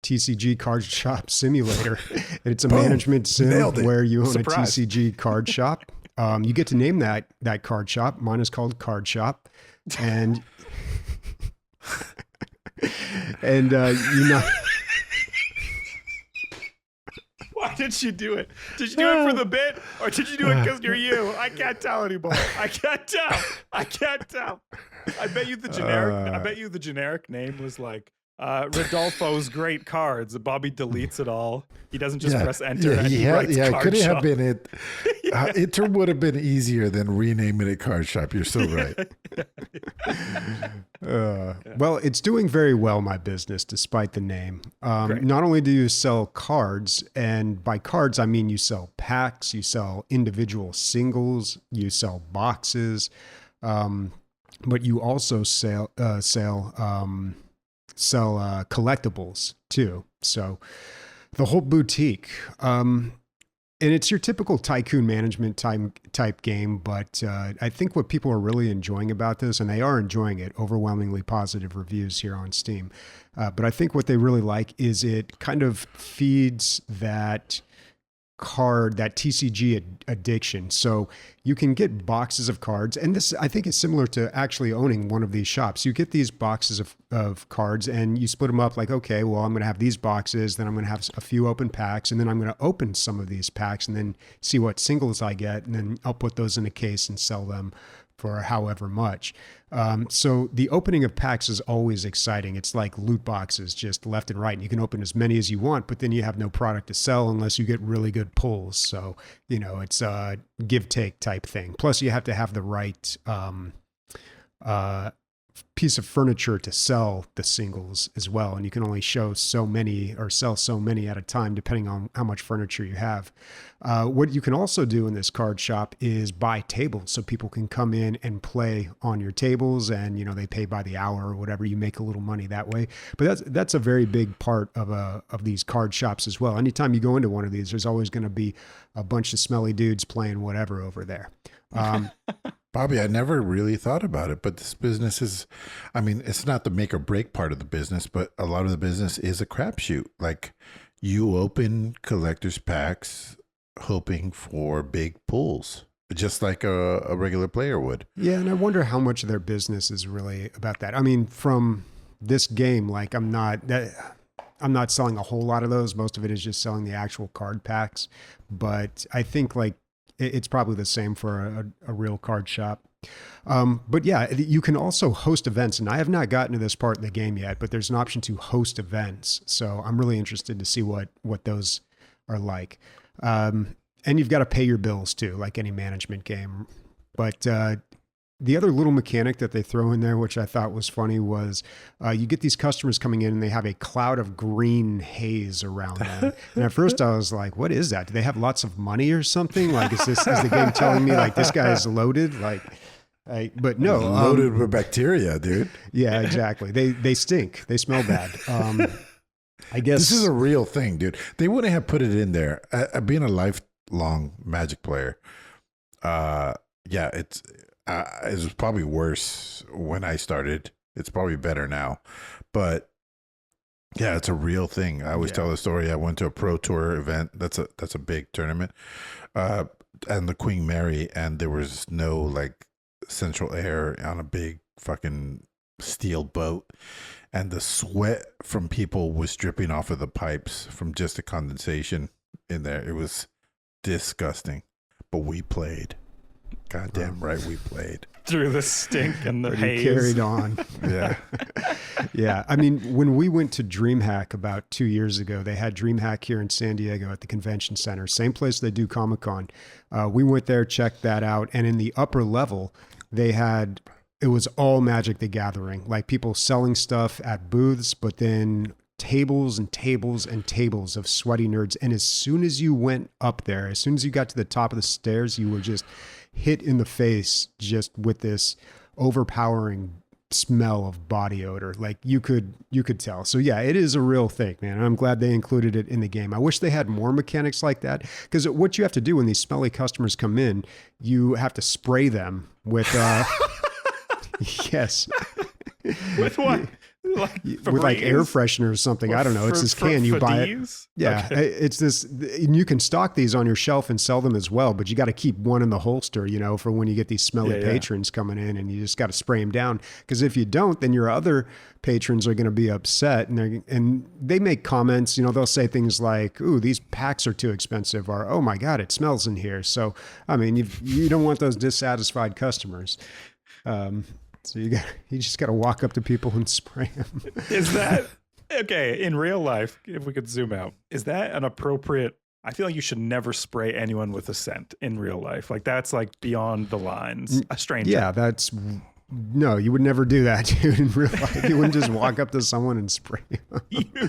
TCG Card Shop Simulator. It's a management sim where you own a TCG card shop. You get to name that card shop. Mine is called Card Shop, and you know. Why did you do it? Did you do it for the bit, or did you do it because you're you? I can't tell anymore. I can't tell. I bet you the generic name was like Rodolfo's Great Cards. Bobby deletes it all. He doesn't just press enter and he writes Card could Shop. Have been it. It would have been easier than renaming it Card Shop. You're so right. Well, it's doing very well, my business, despite the name. Not only do you sell cards, and by cards, I mean you sell packs, you sell individual singles, you sell boxes, but you also sell collectibles too. So the whole boutique, and it's your typical tycoon management type game. But I think what people are really enjoying about this, and they are enjoying it, overwhelmingly positive reviews here on Steam. But I think what they really like is it kind of feeds that TCG addiction. So you can get boxes of cards, and this I think is similar to actually owning one of these shops. You get these boxes of cards and you split them up like, okay, well, I'm going to have these boxes, then I'm going to have a few open packs, and then I'm going to open some of these packs and then see what singles I get, and then I'll put those in a case and sell them for however much. So the opening of packs is always exciting. It's like loot boxes just left and right. And you can open as many as you want, but then you have no product to sell unless you get really good pulls. So, it's a give take type thing. Plus you have to have the right piece of furniture to sell the singles as well. And you can only show so many or sell so many at a time, depending on how much furniture you have. What you can also do in this card shop is buy tables, so people can come in and play on your tables, and they pay by the hour or whatever. You make a little money that way. But that's a very big part of these card shops as well. Anytime you go into one of these, there's always going to be a bunch of smelly dudes playing whatever over there. Bobby, I never really thought about it, but this business is, it's not the make or break part of the business, but a lot of the business is a crapshoot. Like, you open collector's packs hoping for big pulls, just like a regular player would. Yeah, and I wonder how much of their business is really about that. From this game, like I'm not selling a whole lot of those. Most of it is just selling the actual card packs, but I think like it's probably the same for a real card shop. But yeah, you can also host events, and I have not gotten to this part in the game yet, but there's an option to host events. So I'm really interested to see what those are like. And you've got to pay your bills too, like any management game. But the other little mechanic that they throw in there, which I thought was funny, was you get these customers coming in and they have a cloud of green haze around them. And at first I was like, what is that? Do they have lots of money or something? Like, is the game telling me like this guy is loaded? But no. Loaded with bacteria, dude. Yeah, exactly. They stink. They smell bad. I guess this is a real thing, dude. They wouldn't have put it in there. Being a lifelong Magic player, it was probably worse when I started. It's probably better now, but yeah, it's a real thing. I always tell the story. I went to a Pro Tour event. That's a big tournament, and the Queen Mary, and there was no like central air on a big fucking steel boat, and the sweat from people was dripping off of the pipes from just the condensation in there. It was disgusting, but we played. Goddamn right, we played through the stink and the haze. Carried on. Yeah. Yeah. When we went to DreamHack about 2 years ago, they had DreamHack here in San Diego at the convention center, same place they do Comic-Con. We went there, checked that out. And in the upper level, it was all Magic the Gathering, like people selling stuff at booths, but then tables and tables and tables of sweaty nerds. And as soon as you went up there, as soon as you got to the top of the stairs, you were just hit in the face just with this overpowering smell of body odor. Like you could tell. So yeah, it is a real thing, man. And I'm glad they included it in the game. I wish they had more mechanics like that, because what you have to do when these smelly customers come in, you have to spray them with yes. With what? Like with like air freshener or something. I don't know. It's this can you buy it. Yeah, okay. It's this. And you can stock these on your shelf and sell them as well, but you got to keep one in the holster, for when you get these smelly patrons coming in, and you just got to spray them down. Because if you don't, then your other patrons are going to be upset, and they make comments. They'll say things like, "Ooh, these packs are too expensive," or "Oh my God, it smells in here." So, I mean, you don't want those dissatisfied customers. So you just got to walk up to people and spray them. Is that okay? In real life, if we could zoom out, is that an appropriate? I feel like you should never spray anyone with a scent in real life. Like that's like beyond the lines. A stranger. Yeah, no, you would never do that, dude. In real life, you wouldn't just walk up to someone and spray them.